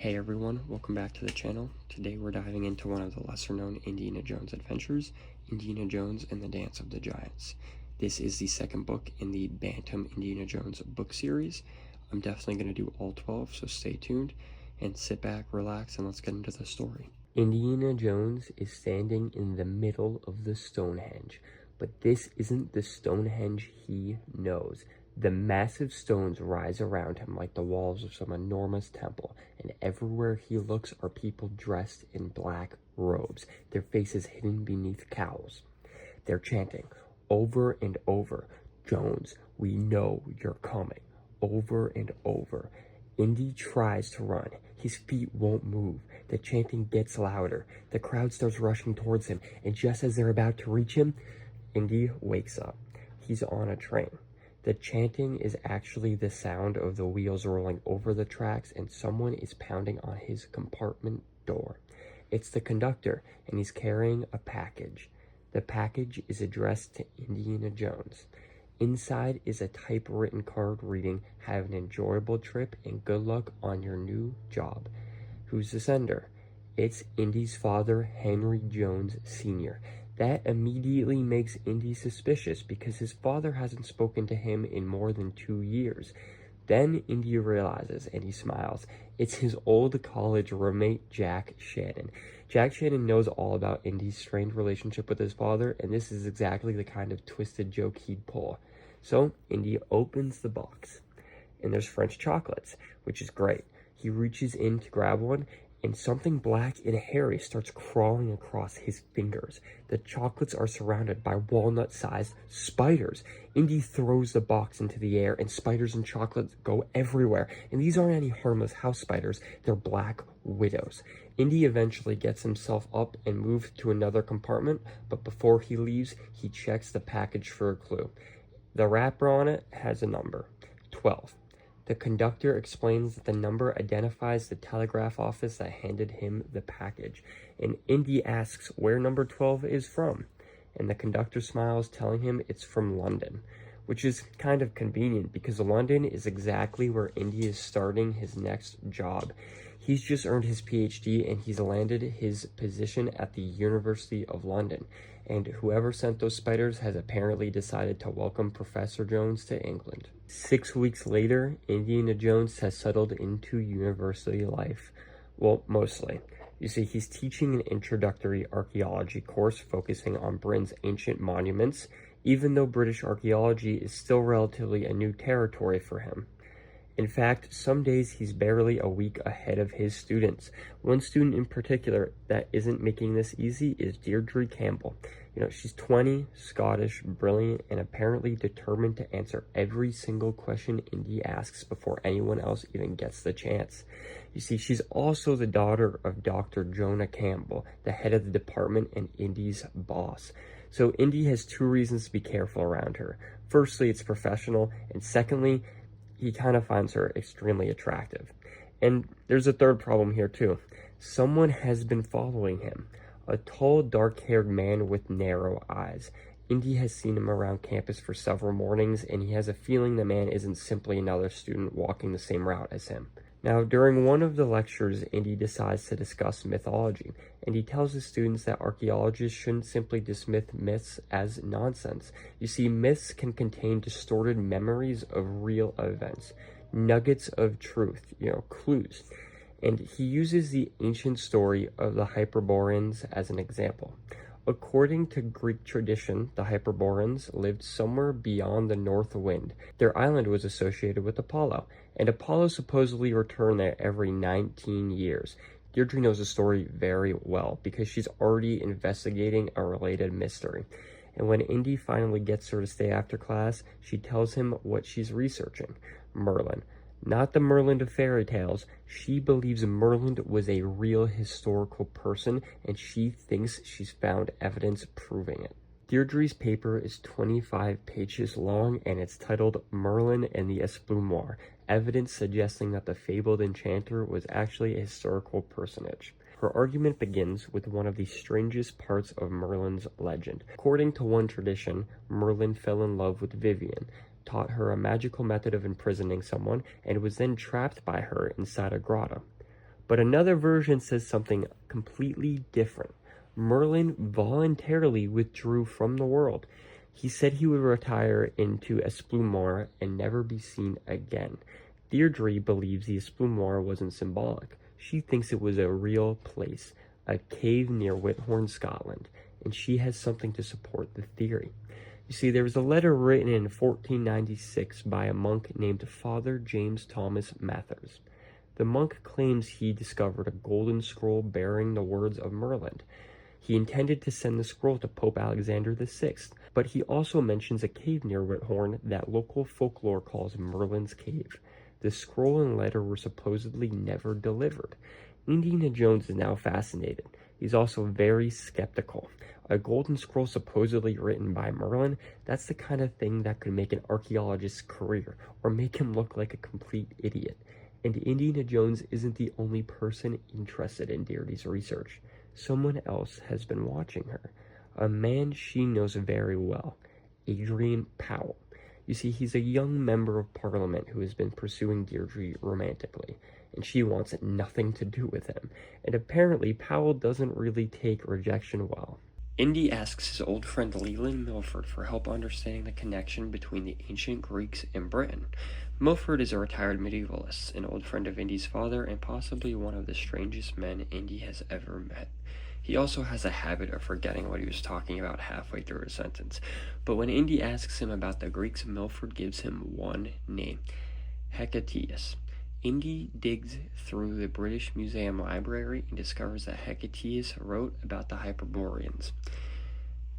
Hey everyone, welcome back to the channel. Today we're diving into one of the lesser known Indiana Jones adventures, Indiana Jones and the Dance of the Giants. This is the second book in the Bantam Indiana Jones book series. I'm definitely going to do all 12, so stay tuned and sit back, relax, and let's get into the story. Indiana Jones is standing in the middle of the Stonehenge, but this isn't the Stonehenge he knows. The massive stones rise around him like the walls of some enormous temple, and everywhere he looks are people dressed in black robes, their faces hidden beneath cowls. They're chanting over and over, "Jones, we know you're coming," over and over. Indy tries to run. His feet won't move. The chanting gets louder. The crowd starts rushing towards him, and just as they're about to reach him, Indy wakes up. He's on a train. The chanting is actually the sound of the wheels rolling over the tracks, and someone is pounding on his compartment door. It's the conductor, and he's carrying a package. The package is addressed to Indiana Jones. Inside is a typewritten card reading, "Have an enjoyable trip and good luck on your new job." Who's the sender? It's Indy's father, Henry Jones Sr. That immediately makes Indy suspicious because his father hasn't spoken to him in more than 2 years. Then Indy realizes, and he smiles. It's his old college roommate, Jack Shannon. Jack Shannon knows all about Indy's strained relationship with his father, and this is exactly the kind of twisted joke he'd pull. So Indy opens the box, and there's French chocolates, which is great. He reaches in to grab one, and something black and hairy starts crawling across his fingers. The chocolates are surrounded by walnut-sized spiders. Indy throws the box into the air, and spiders and chocolates go everywhere. And these aren't any harmless house spiders, they're black widows. Indy eventually gets himself up and moved to another compartment, but before he leaves, he checks the package for a clue. The wrapper on it has a number, 12. The conductor explains that the number identifies the telegraph office that handed him the package, and Indy asks where number 12 is from, and the conductor smiles, telling him it's from London, which is kind of convenient because London is exactly where Indy is starting his next job. He's just earned his PhD and he's landed his position at the University of London, and whoever sent those spiders has apparently decided to welcome Professor Jones to England. 6 weeks later, Indiana Jones has settled into university life. Well, mostly. You see, he's teaching an introductory archaeology course focusing on Britain's ancient monuments, even though British archaeology is still relatively a new territory for him. In fact, some days he's barely a week ahead of his students. One student in particular that isn't making this easy is Deirdre Campbell. She's 20, Scottish, brilliant, and apparently determined to answer every single question Indy asks before anyone else even gets the chance. You see, she's also the daughter of Dr. Jonah Campbell, the head of the department and Indy's boss. So Indy has 2 reasons to be careful around her. Firstly, it's professional, and secondly, he kind of finds her extremely attractive. And there's a third problem here too. Someone has been following him. A tall, dark-haired man with narrow eyes. Indy has seen him around campus for several mornings, and he has a feeling the man isn't simply another student walking the same route as him. Now, during one of the lectures, Indy decides to discuss mythology, and he tells his students that archaeologists shouldn't simply dismiss myths as nonsense. You see, myths can contain distorted memories of real events, nuggets of truth, clues. And he uses the ancient story of the Hyperboreans as an example. According to Greek tradition, the Hyperboreans lived somewhere beyond the North Wind. Their island was associated with Apollo, and Apollo supposedly returned there every 19 years. Deirdre knows the story very well because she's already investigating a related mystery. And when Indy finally gets her to stay after class, she tells him what she's researching: Merlin. Not the Merlin of fairy tales. She believes Merlin was a real historical person, and she thinks she's found evidence proving it. Deirdre's paper is 25 pages long, and it's titled "Merlin and the Esplumoir," evidence suggesting that the fabled enchanter was actually a historical personage. Her argument begins with one of the strangest parts of Merlin's legend. According to one tradition, Merlin fell in love with Vivian, taught her a magical method of imprisoning someone, and was then trapped by her inside a grotto. But another version says something completely different. Merlin voluntarily withdrew from the world. He said he would retire into Esplumoir and never be seen again. Deirdre believes the Esplumoir wasn't symbolic. She thinks it was a real place, a cave near Whithorn, Scotland, and she has something to support the theory. You see, there was a letter written in 1496 by a monk named Father James Thomas Mathers. The monk claims he discovered a golden scroll bearing the words of Merlin. He intended to send the scroll to Pope Alexander VI, but he also mentions a cave near Whithorn that local folklore calls Merlin's Cave. The scroll and letter were supposedly never delivered. Indiana Jones is now fascinated. He's also very skeptical. A golden scroll supposedly written by Merlin, that's the kind of thing that could make an archaeologist's career, or make him look like a complete idiot. And Indiana Jones isn't the only person interested in Deirdre's research. Someone else has been watching her. A man she knows very well, Adrian Powell. You see, he's a young member of Parliament who has been pursuing Deirdre romantically, and she wants nothing to do with him. And apparently, Powell doesn't really take rejection well. Indy asks his old friend Leland Milford for help understanding the connection between the ancient Greeks and Britain. Milford is a retired medievalist, an old friend of Indy's father, and possibly one of the strangest men Indy has ever met. He also has a habit of forgetting what he was talking about halfway through a sentence. But when Indy asks him about the Greeks, Milford gives him one name, Hecataeus. Indy digs through the British Museum library and discovers that Hecataeus wrote about the Hyperboreans.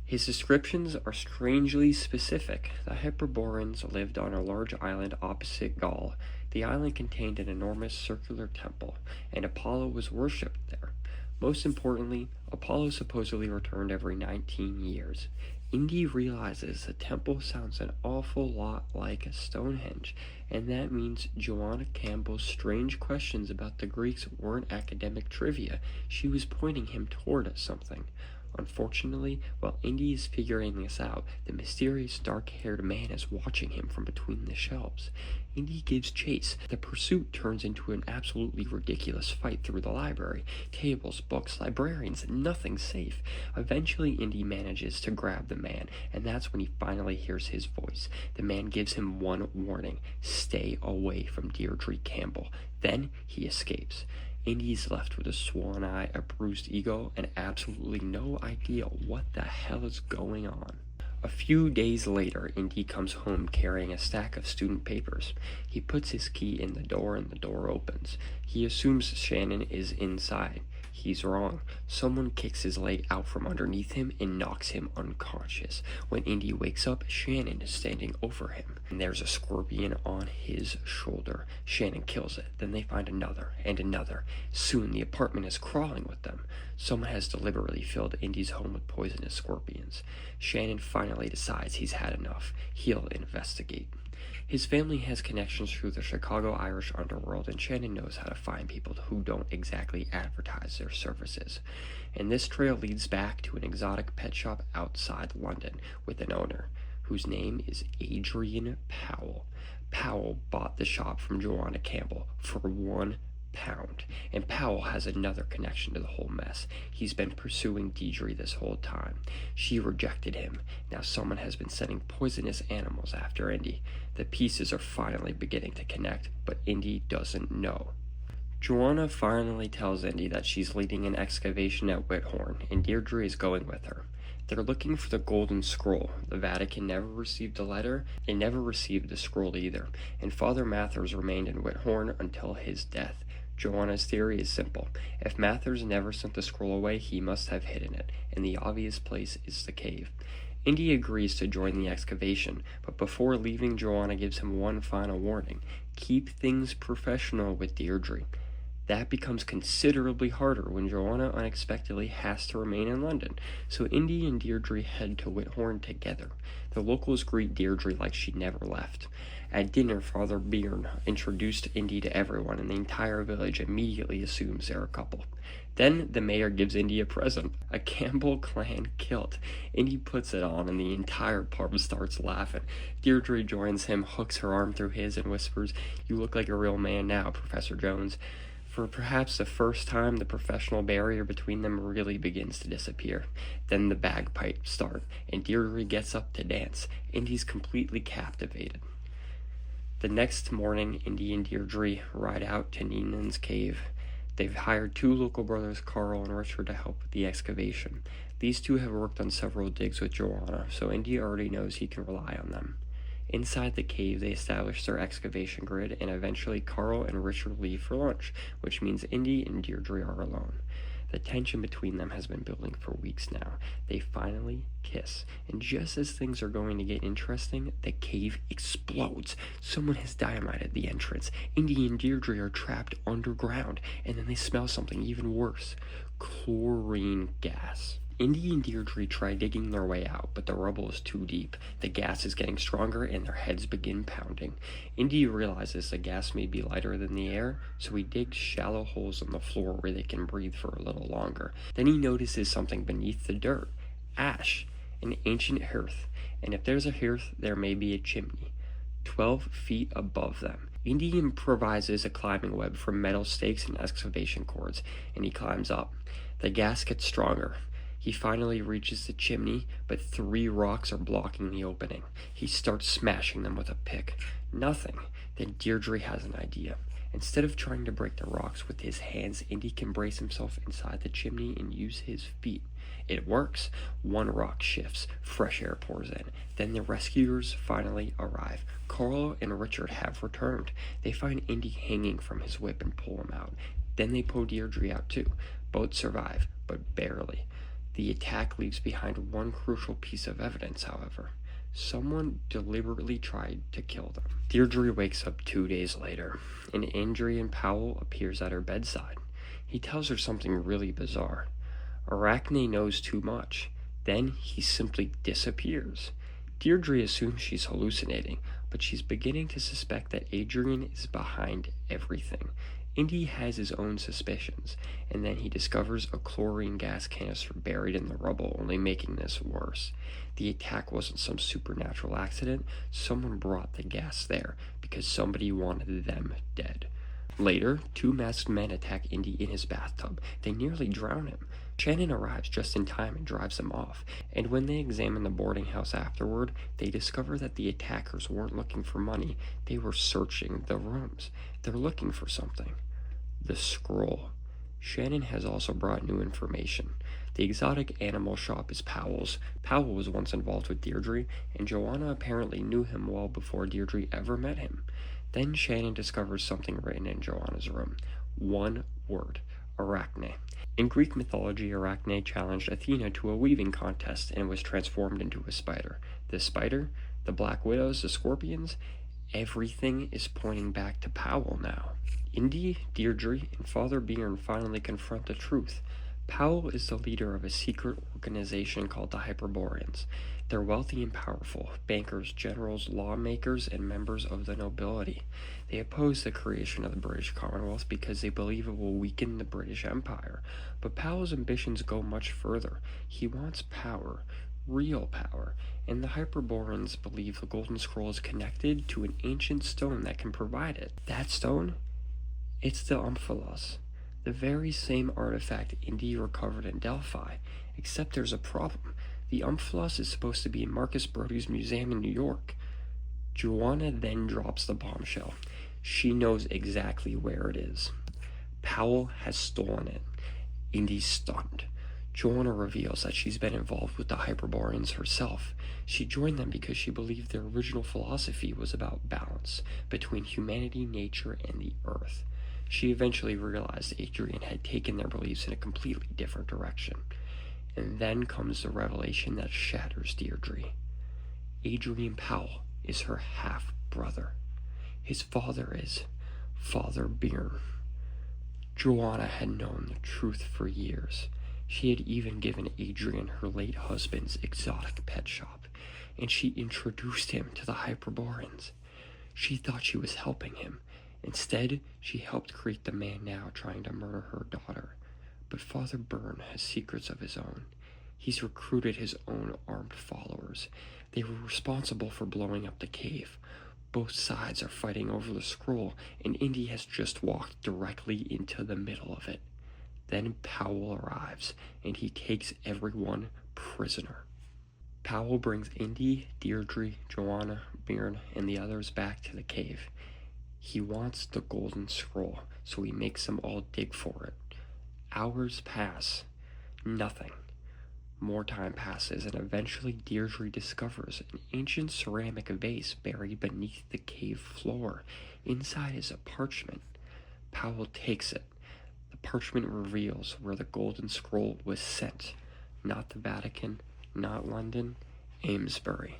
His descriptions are strangely specific. The Hyperboreans lived on a large island opposite Gaul. The island contained an enormous circular temple, and Apollo was worshipped there. Most importantly, Apollo supposedly returned every 19 years. Indy realizes the temple sounds an awful lot like Stonehenge, and that means Joanna Campbell's strange questions about the Greeks weren't academic trivia. She was pointing him toward something. Unfortunately, while Indy is figuring this out, the mysterious dark-haired man is watching him from between the shelves. Indy gives chase. The pursuit turns into an absolutely ridiculous fight through the library. Tables, books, librarians, nothing safe. Eventually, Indy manages to grab the man, and that's when he finally hears his voice. The man gives him one warning: stay away from Deirdre Campbell. Then he escapes. Indy's left with a swollen eye, a bruised ego, and absolutely no idea what the hell is going on. A few days later, Indy comes home carrying a stack of student papers. He puts his key in the door and the door opens. He assumes Shannon is inside. He's wrong. Someone kicks his leg out from underneath him and knocks him unconscious. When Indy wakes up, Shannon is standing over him, and there's a scorpion on his shoulder. Shannon kills it. Then they find another and another. Soon the apartment is crawling with them. Someone has deliberately filled Indy's home with poisonous scorpions. Shannon finally decides he's had enough. He'll investigate. His family has connections through the Chicago Irish underworld, and Shannon knows how to find people who don't exactly advertise their services. And this trail leads back to an exotic pet shop outside London with an owner, whose name is Adrian Powell. Powell bought the shop from Joanna Campbell for £1. And Powell has another connection to the whole mess. He's been pursuing Deirdre this whole time. She rejected him. Now someone has been sending poisonous animals after Indy. The pieces are finally beginning to connect, but Indy doesn't know. Joanna finally tells Indy that she's leading an excavation at Whithorn, and Deirdre is going with her. They're looking for the Golden Scroll. The Vatican never received a letter, and never received the scroll either, and Father Mathers remained in Whithorn until his death. Joanna's theory is simple. If Mathers never sent the scroll away, he must have hidden it, and the obvious place is the cave. Indy agrees to join the excavation, but before leaving, Joanna gives him one final warning: keep things professional with Deirdre. That becomes considerably harder when Joanna unexpectedly has to remain in London, so Indy and Deirdre head to Whithorn together. The locals greet Deirdre like she never left. At dinner, Father Byrne introduced Indy to everyone, and the entire village immediately assumes they're a couple. Then the mayor gives Indy a present, a Campbell clan kilt. Indy puts it on, and the entire pub starts laughing. Deirdre joins him, hooks her arm through his, and whispers, "You look like a real man now, Professor Jones." For perhaps the first time, the professional barrier between them really begins to disappear. Then the bagpipes start, and Deirdre gets up to dance, and he's completely captivated. The next morning, Indy and Deirdre ride out to Neenan's cave. They've hired two local brothers, Carl and Richard, to help with the excavation. These two have worked on several digs with Joanna, so Indy already knows he can rely on them. Inside the cave, they establish their excavation grid, and eventually Carl and Richard leave for lunch, which means Indy and Deirdre are alone. The tension between them has been building for weeks now. They finally kiss, and just as things are going to get interesting, the cave explodes. Someone has dynamited the entrance. Indy and Deirdre are trapped underground, and then they smell something even worse: chlorine gas. Indy and Deirdre try digging their way out, but the rubble is too deep. The gas is getting stronger, and their heads begin pounding. Indy realizes the gas may be lighter than the air, so he digs shallow holes in the floor where they can breathe for a little longer. Then he notices something beneath the dirt: ash, an ancient hearth, and if there's a hearth, there may be a chimney, 12 feet above them. Indy improvises a climbing web from metal stakes and excavation cords, and he climbs up. The gas gets stronger. He finally reaches the chimney, but 3 rocks are blocking the opening. He starts smashing them with a pick. Nothing. Then Deirdre has an idea. Instead of trying to break the rocks with his hands, Indy can brace himself inside the chimney and use his feet. It works. 1 rock shifts. Fresh air pours in. Then the rescuers finally arrive. Carl and Richard have returned. They find Indy hanging from his whip and pull him out. Then they pull Deirdre out too. Both survive, but barely. The attack leaves behind one crucial piece of evidence, however. Someone deliberately tried to kill them. Deirdre wakes up 2 days later, and Adrian Powell appears at her bedside. He tells her something really bizarre. Arachne knows too much. Then he simply disappears. Deirdre assumes she's hallucinating, but she's beginning to suspect that Adrian is behind everything. Indy has his own suspicions, and then he discovers a chlorine gas canister buried in the rubble, only making this worse. The attack wasn't some supernatural accident. Someone brought the gas there because somebody wanted them dead. Later, 2 masked men attack Indy in his bathtub. They nearly drown him. Shannon arrives just in time and drives them off, and when they examine the boarding house afterward, they discover that the attackers weren't looking for money. They were searching the rooms. They're looking for something. The scroll. Shannon has also brought new information. The exotic animal shop is Powell's. Powell was once involved with Deirdre, and Joanna apparently knew him well before Deirdre ever met him. Then Shannon discovers something written in Joanna's room. 1 word: Arachne. In Greek mythology, Arachne challenged Athena to a weaving contest and was transformed into a spider. The spider, the Black Widows, the Scorpions, everything is pointing back to Powell now. Indy, Deirdre, and Father Bjorn finally confront the truth. Powell is the leader of a secret organization called the Hyperboreans. They're wealthy and powerful: bankers, generals, lawmakers, and members of the nobility. They oppose the creation of the British Commonwealth because they believe it will weaken the British Empire. But Powell's ambitions go much further. He wants power, real power, and the Hyperboreans believe the Golden Scroll is connected to an ancient stone that can provide it. That stone? It's the Omphalos, the very same artifact Indy recovered in Delphi, except there's a problem. The Omphalos is supposed to be in Marcus Brody's museum in New York. Joanna then drops the bombshell. She knows exactly where it is. Powell has stolen it. Indy's stunned. Joanna reveals that she's been involved with the Hyperboreans herself. She joined them because she believed their original philosophy was about balance between humanity, nature, and the earth. She eventually realized Adrian had taken their beliefs in a completely different direction. And then comes the revelation that shatters Deirdre. Adrian Powell is her half-brother. His father is Father Bjorn. Joanna had known the truth for years. She had even given Adrian her late husband's exotic pet shop, and she introduced him to the Hyperboreans. She thought she was helping him. Instead, she helped create the man now trying to murder her daughter. But Father Byrne has secrets of his own. He's recruited his own armed followers. They were responsible for blowing up the cave. Both sides are fighting over the scroll, and Indy has just walked directly into the middle of it. Then Powell arrives, and he takes everyone prisoner. Powell brings Indy, Deirdre, Joanna, Byrne, and the others back to the cave. He wants the golden scroll, so he makes them all dig for it. Hours pass. Nothing. More time passes, and eventually Deirdre discovers an ancient ceramic vase buried beneath the cave floor. Inside is a parchment. Powell takes it. The parchment reveals where the golden scroll was sent. Not the Vatican, not London, Amesbury.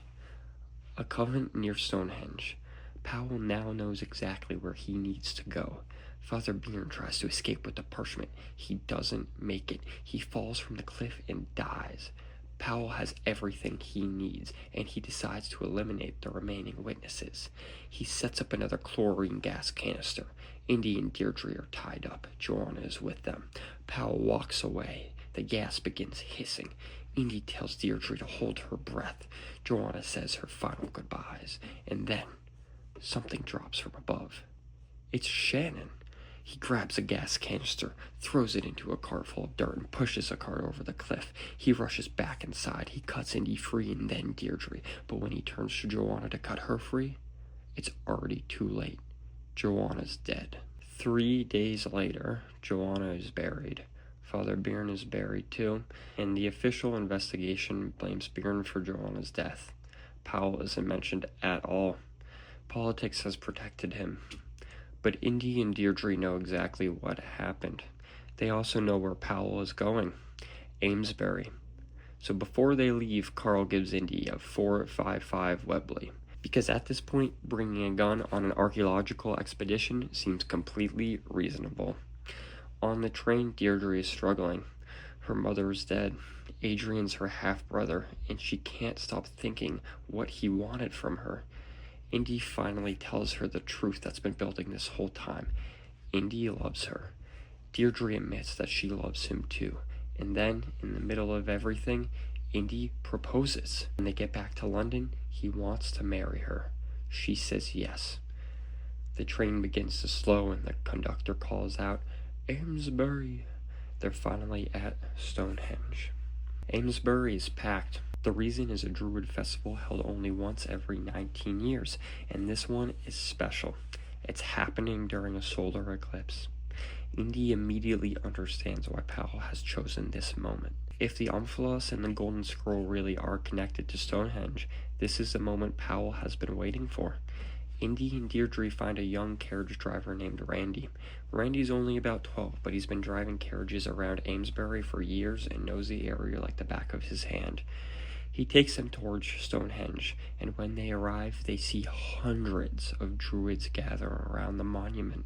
A convent near Stonehenge. Powell now knows exactly where he needs to go. Father Byrne tries to escape with the parchment. He doesn't make it. He falls from the cliff and dies. Powell has everything he needs, and he decides to eliminate the remaining witnesses. He sets up another chlorine gas canister. Indy and Deirdre are tied up. Joanna is with them. Powell walks away. The gas begins hissing. Indy tells Deirdre to hold her breath. Joanna says her final goodbyes, and then something drops from above. It's Shannon. He grabs a gas canister, throws it into a cart full of dirt, and pushes a cart over the cliff. He rushes back inside. He cuts Indy free and then Deirdre. But when he turns to Joanna to cut her free, it's already too late. Joanna's dead. 3 days later, Joanna is buried. Father Byrne is buried too, and the official investigation blames Byrne for Joanna's death. Powell isn't mentioned at all. Politics has protected him. But Indy and Deirdre know exactly what happened. They also know where Powell is going, Amesbury. So before they leave, Carl gives Indy a .455 Webley, because at this point, bringing a gun on an archaeological expedition seems completely reasonable. On the train, Deirdre is struggling. Her mother is dead. Adrian's her half-brother, and she can't stop thinking what he wanted from her. Indy finally tells her the truth that's been building this whole time. Indy loves her. Deirdre admits that she loves him too. And then, in the middle of everything, Indy proposes. When they get back to London, he wants to marry her. She says yes. The train begins to slow and the conductor calls out, "Amesbury." They're finally at Stonehenge. Amesbury is packed. The reason is a Druid festival held only once every 19 years, and this one is special. It's happening during a solar eclipse. Indy immediately understands why Powell has chosen this moment. If the Omphalos and the Golden Scroll really are connected to Stonehenge, this is the moment Powell has been waiting for. Indy and Deirdre find a young carriage driver named Randy. Randy's only about 12, but he's been driving carriages around Amesbury for years and knows the area like the back of his hand. He takes them towards Stonehenge, and when they arrive, they see hundreds of Druids gathering around the monument.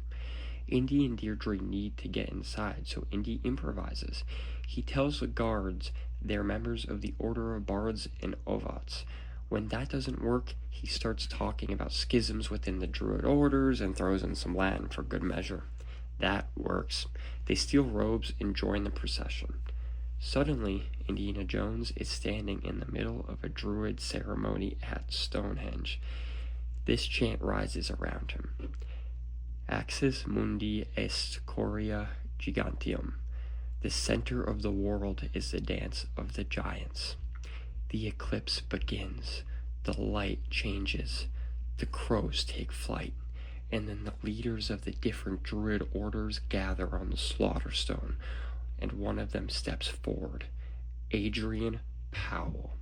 Indy and Deirdre need to get inside, so Indy improvises. He tells the guards they're members of the Order of Bards and Ovats. When that doesn't work, he starts talking about schisms within the Druid orders and throws in some Latin for good measure. That works. They steal robes and join the procession. Suddenly, Indiana Jones is standing in the middle of a Druid ceremony at Stonehenge. This chant rises around him. Axis mundi est chorea gigantium. The center of the world is the dance of the giants. The eclipse begins. The light changes. The crows take flight. And then the leaders of the different Druid orders gather on the slaughter stone, and one of them steps forward. Adrian Powell.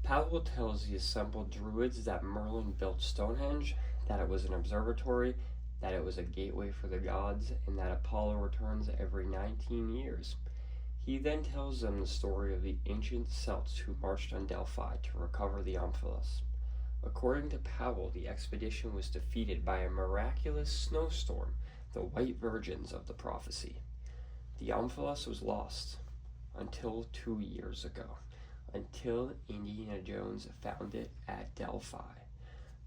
Powell tells the assembled Druids that Merlin built Stonehenge, that it was an observatory, that it was a gateway for the gods, and that Apollo returns every 19 years. He then tells them the story of the ancient Celts who marched on Delphi to recover the Omphalos. According to Powell, the expedition was defeated by a miraculous snowstorm, the White Virgins of the prophecy. The Omphalos was lost until 2 years ago, until Indiana Jones found it at Delphi.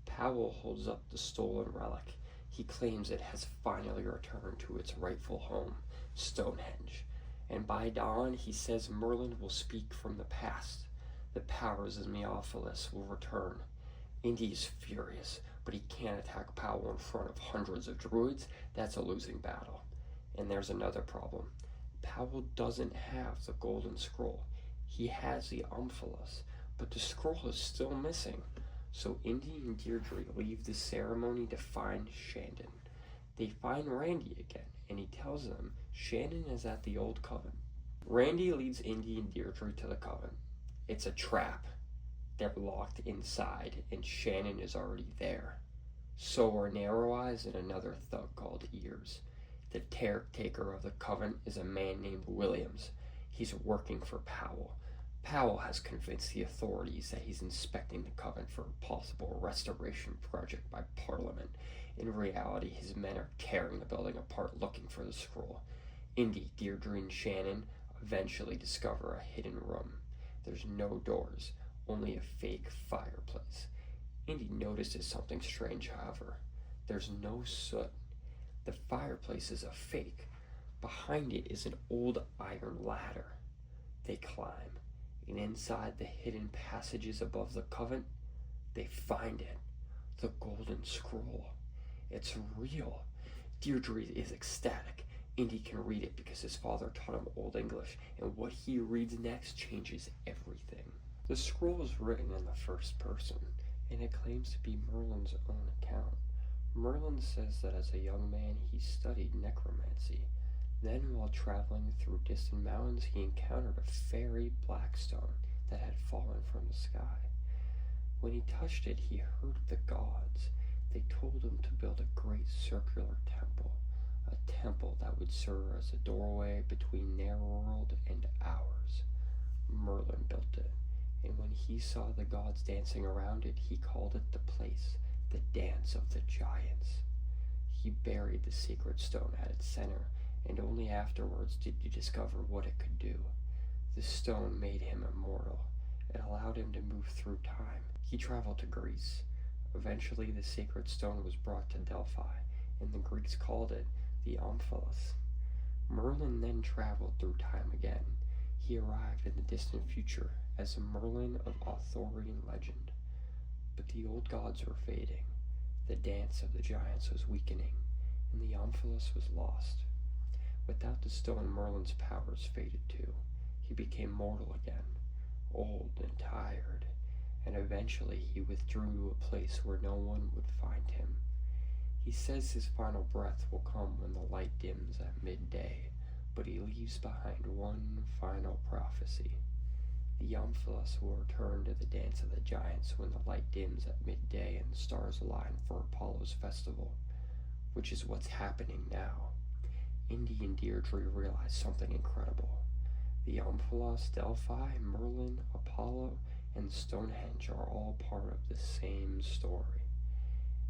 Powell holds up the stolen relic. He claims it has finally returned to its rightful home, Stonehenge. And by dawn, he says Merlin will speak from the past. The powers of Neophilis will return. Indy is furious, but he can't attack Powell in front of hundreds of druids. That's a losing battle. And there's another problem. Powell doesn't have the golden scroll. He has the Omphalos, but the scroll is still missing. So Indy and Deirdre leave the ceremony to find Shandon. They find Randy again, and he tells them Shandon is at the old coven. Randy leads Indy and Deirdre to the coven. It's a trap. They're locked inside, and Shannon is already there. So are Narrow Eyes and another thug called Ears. The caretaker of the coven is a man named Williams. He's working for Powell. Powell has convinced the authorities that he's inspecting the coven for a possible restoration project by Parliament. In reality, his men are tearing the building apart looking for the scroll. Indy, Deirdre, and Shannon eventually discover a hidden room. There's no doors, only a fake fireplace. Indy notices something strange, however. There's no soot. The fireplace is a fake. Behind it is an old iron ladder. They climb, and inside the hidden passages above the coven, they find it. The golden scroll. It's real. Deirdre is ecstatic. Indy can read it because his father taught him Old English, and what he reads next changes everything. The scroll is written in the first person, and it claims to be Merlin's own account. Merlin says that as a young man he studied necromancy. Then, while traveling through distant mountains, he encountered a fairy black stone that had fallen from the sky. When he touched it, he heard of the gods. They told him to build a great circular temple, a temple that would serve as a doorway between their world and ours. Merlin built it, and when he saw the gods dancing around it, he called it the place, the dance of the giants. He buried the secret stone at its center, and only afterwards did he discover what it could do. The stone made him immortal. It allowed him to move through time. He traveled to Greece. Eventually, the sacred stone was brought to Delphi, and the Greeks called it the Omphalos. Merlin then traveled through time again. He arrived in the distant future as a Merlin of Arthurian legend. But the old gods were fading. The dance of the giants was weakening, and the Omphalos was lost. Without the stone, Merlin's powers faded too. He became mortal again, old and tired, and eventually he withdrew to a place where no one would find him. He says his final breath will come when the light dims at midday, but he leaves behind one final prophecy. The Omphalos will return to the dance of the giants when the light dims at midday and the stars align for Apollo's festival, which is what's happening now. Indy and Deirdre realize something incredible. The Omphalos, Delphi, Merlin, Apollo, and Stonehenge are all part of the same story,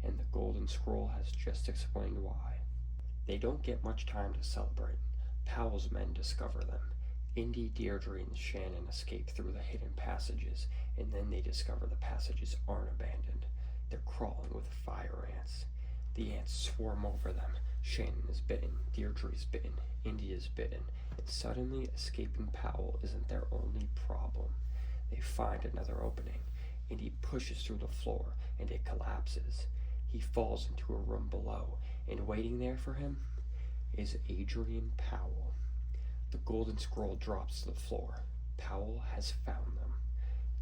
and the Golden Scroll has just explained why. They don't get much time to celebrate. Powell's men discover them. Indy, Deirdre, and Shannon escape through the hidden passages, and then they discover the passages aren't abandoned. They're crawling with fire ants. The ants swarm over them. Shannon is bitten, Deirdre is bitten, Indy is bitten, and suddenly escaping Powell isn't their only problem. They find another opening. Indy pushes through the floor, and it collapses. He falls into a room below, and waiting there for him is Adrian Powell. The golden scroll drops to the floor. Powell has found them.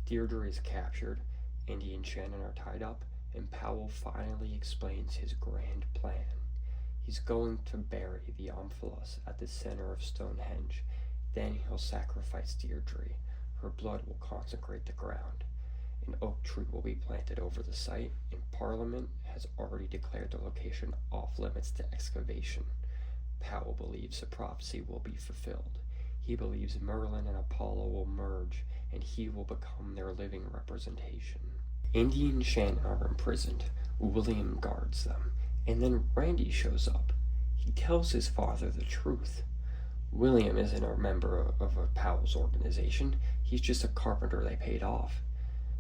Deirdre is captured, Indy and Shannon are tied up, and Powell finally explains his grand plan. He's going to bury the Omphalos at the center of Stonehenge. Then he'll sacrifice Deirdre. Her blood will consecrate the ground. An oak tree will be planted over the site, and Parliament has already declared the location off limits to excavation. Powell believes the prophecy will be fulfilled. He believes Merlin and Apollo will merge, and he will become their living representation. Indy and Shannon are imprisoned. William guards them, and then Randy shows up. He tells his father the truth. William isn't a member of Powell's organization. He's just a carpenter they paid off.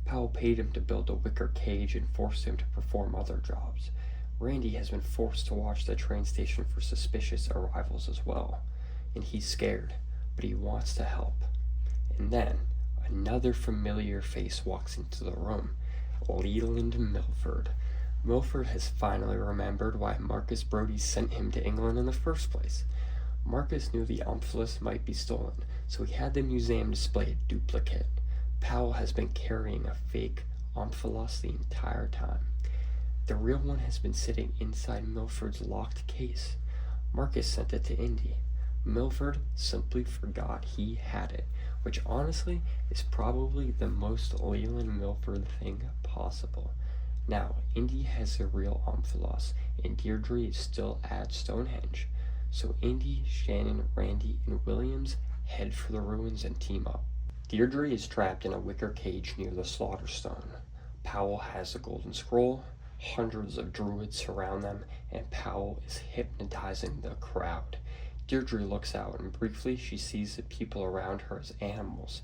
Powell paid him to build a wicker cage and forced him to perform other jobs. Randy has been forced to watch the train station for suspicious arrivals as well, and he's scared, but he wants to help. And then, another familiar face walks into the room. Leland Milford. Milford has finally remembered why Marcus Brody sent him to England in the first place. Marcus knew the Omphalos might be stolen, so he had the museum display a duplicate. Powell has been carrying a fake Omphalos the entire time. The real one has been sitting inside Milford's locked case. Marcus sent it to Indy. Milford simply forgot he had it, which honestly is probably the most Leland Milford thing possible. Now, Indy has the real Omphalos, and Deirdre is still at Stonehenge. So Indy, Shannon, Randy, and Williams head for the ruins and team up. Deirdre is trapped in a wicker cage near the Slaughter Stone. Powell has the golden scroll, hundreds of druids surround them, and Powell is hypnotizing the crowd. Deirdre looks out, and briefly she sees the people around her as animals.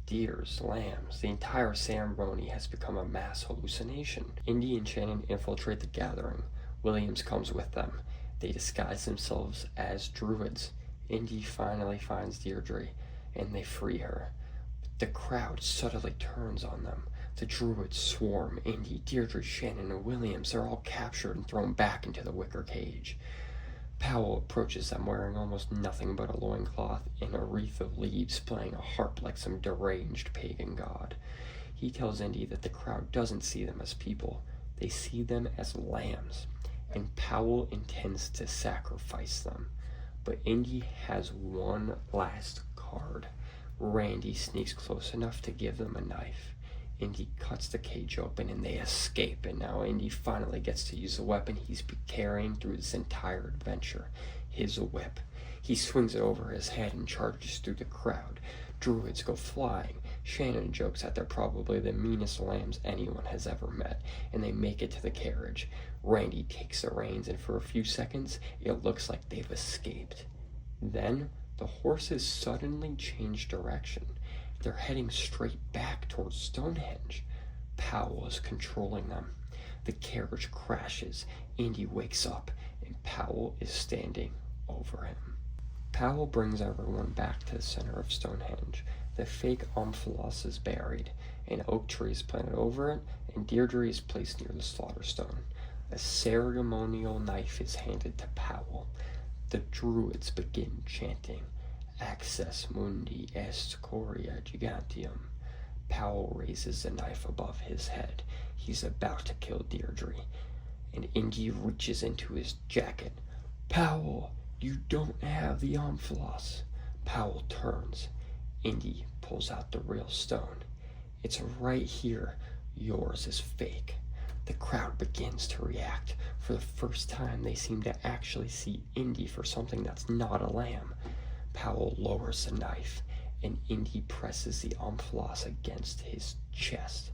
Deers, lambs, the entire ceremony has become a mass hallucination. Indy and Shannon infiltrate the gathering. Williams comes with them. They disguise themselves as druids. Indy finally finds Deirdre, and they free her. The crowd suddenly turns on them. The druids swarm Indy, Deirdre, Shannon, and Williams. They're all captured and thrown back into the wicker cage. Powell approaches them wearing almost nothing but a loincloth and a wreath of leaves, playing a harp like some deranged pagan god. He tells Indy that the crowd doesn't see them as people. They see them as lambs, and Powell intends to sacrifice them. But Indy has one last card. Randy sneaks close enough to give them a knife. Indy cuts the cage open and they escape, and now Indy finally gets to use the weapon he's been carrying through this entire adventure, his whip. He swings it over his head and charges through the crowd. Druids go flying. Shannon jokes that they're probably the meanest lambs anyone has ever met, and they make it to the carriage. Randy takes the reins, and for a few seconds, it looks like they've escaped. Then, the horses suddenly change direction. They're heading straight back towards Stonehenge. Powell is controlling them. The carriage crashes. Indy wakes up, and Powell is standing over him. Powell brings everyone back to the center of Stonehenge. The fake Omphalos is buried. An oak tree is planted over it, and Deirdre is placed near the slaughter stone. A ceremonial knife is handed to Powell. The druids begin chanting, Access mundi est coria gigantium. Powell raises the knife above his head. He's about to kill Deirdre, and Indy reaches into his jacket. Powell, you don't have the Omphalos. Powell turns. Indy pulls out the real stone. It's right here. Yours is fake. The crowd begins to react. For the first time, they seem to actually see Indy for something that's not a lamb. Powell lowers the knife, and Indy presses the Omphalos against his chest.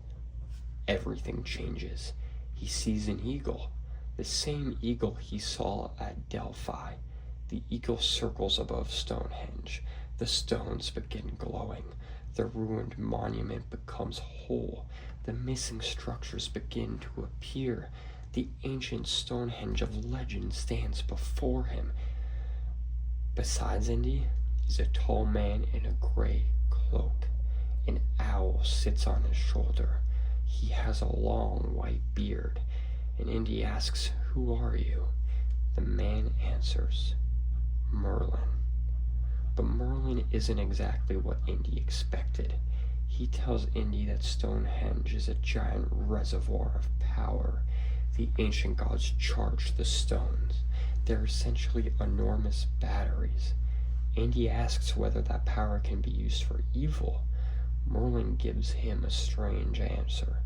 Everything changes. He sees an eagle, the same eagle he saw at Delphi. The eagle circles above Stonehenge. The stones begin glowing. The ruined monument becomes whole. The missing structures begin to appear. The ancient Stonehenge of legend stands before him. Besides Indy is a tall man in a gray cloak. An owl sits on his shoulder. He has a long white beard. And Indy asks, "Who are you?" The man answers, "Merlin." But Merlin isn't exactly what Indy expected. He tells Indy that Stonehenge is a giant reservoir of power. The ancient gods charged the stones. They're essentially enormous batteries. Indy asks whether that power can be used for evil. Merlin gives him a strange answer.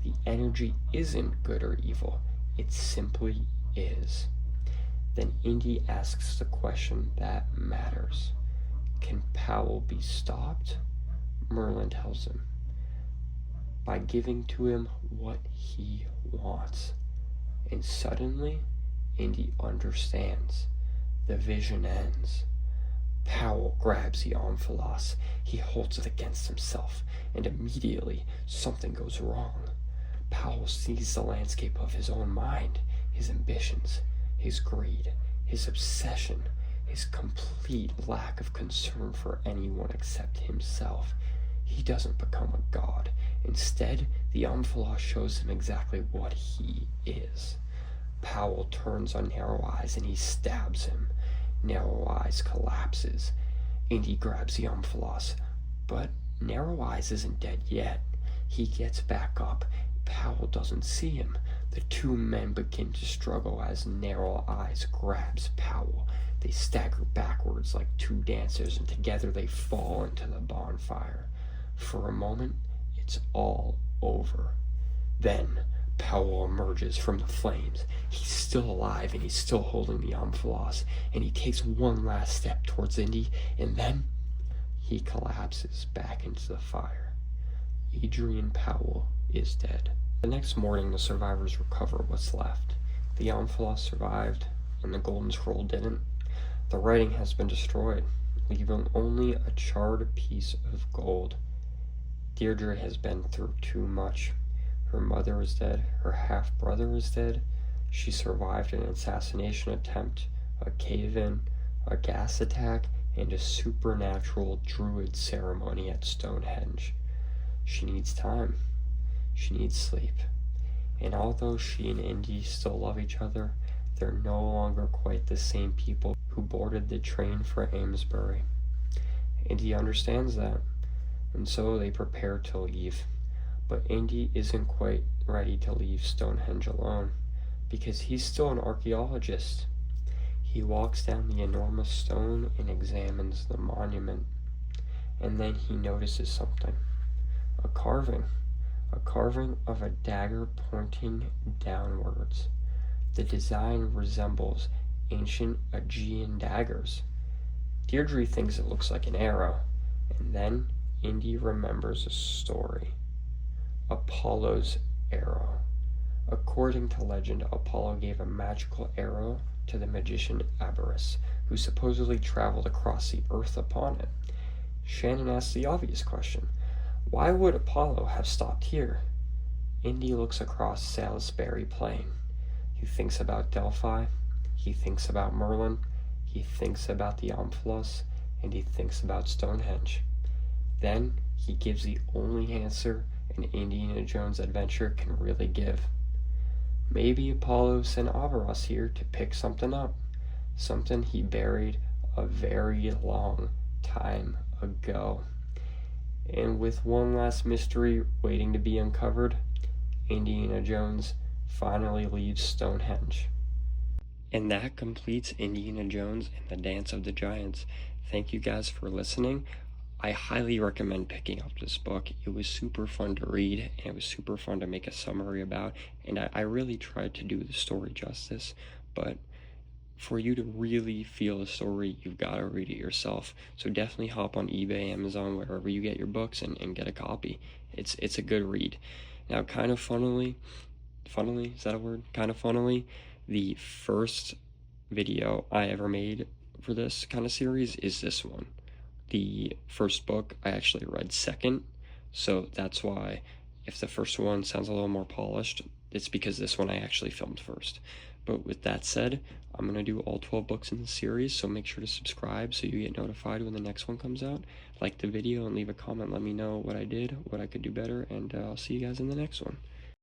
The energy isn't good or evil. It simply is. Then Indy asks the question that matters. Can Powell be stopped? Merlin tells him, by giving to him what he wants. And suddenly, Indy understands. The vision ends. Powell grabs the Omphalos. He holds it against himself, and immediately something goes wrong. Powell sees the landscape of his own mind, his ambitions, his greed, his obsession, his complete lack of concern for anyone except himself. he doesn't become a god. Instead, the Omphalos shows him exactly what he is. Powell turns on Narrow Eyes and he stabs him. Narrow Eyes collapses. Indy grabs the Omphalos, but Narrow Eyes isn't dead yet. He gets back up. Powell doesn't see him. The two men begin to struggle as Narrow Eyes grabs Powell. They stagger backwards like two dancers, and together they fall into the bonfire. For a moment, it's all over. Then, Powell emerges from the flames. He's still alive, and he's still holding the Omphalos, and he takes one last step towards Indy, and then he collapses back into the fire. Adrian Powell is dead. The next morning, the survivors recover what's left. The Omphalos survived, and the golden scroll didn't. The writing has been destroyed, leaving only a charred piece of gold. Deirdre has been through too much. Her mother is dead, her half-brother is dead. She survived an assassination attempt, a cave-in, a gas attack, and a supernatural druid ceremony at Stonehenge. She needs time. She needs sleep. And although she and Indy still love each other, they're no longer quite the same people who boarded the train for Amesbury. Indy understands that, and so they prepare to leave. But Indy isn't quite ready to leave Stonehenge alone, because he's still an archaeologist. He walks down the enormous stone and examines the monument, and then he notices something. A carving of a dagger pointing downwards. The design resembles ancient Aegean daggers. Deirdre thinks it looks like an arrow, and then Indy remembers a story. Apollo's arrow. According to legend, Apollo gave a magical arrow to the magician Aberus, who supposedly traveled across the earth upon it. Shannon asks the obvious question: why would Apollo have stopped here? Indy looks across Salisbury Plain. He thinks about Delphi, he thinks about Merlin, he thinks about the Omphalos, and he thinks about Stonehenge. Then he gives the only answer an Indiana Jones adventure can really give. Maybe Apollo sent Averroes here to pick something up, something he buried a very long time ago. And with one last mystery waiting to be uncovered, Indiana Jones finally leaves Stonehenge. And that completes Indiana Jones and the Dance of the Giants. Thank you guys for listening. I highly recommend picking up this book. It was super fun to read, and it was super fun to make a summary about, and I really tried to do the story justice, but for you to really feel the story, you've got to read it yourself. So definitely hop on eBay, Amazon, wherever you get your books, and get a copy. It's a good read. Now, kind of funnily, is that a word? Kind of funnily, the first video I ever made for this kind of series is this one. The first book I actually read second, so that's why if the first one sounds a little more polished, it's because this one I actually filmed first. But with that said, I'm going to do all 12 books in the series, so make sure to subscribe so you get notified when the next one comes out. Like the video and leave a comment, let me know what I did, what I could do better, and I'll see you guys in the next one.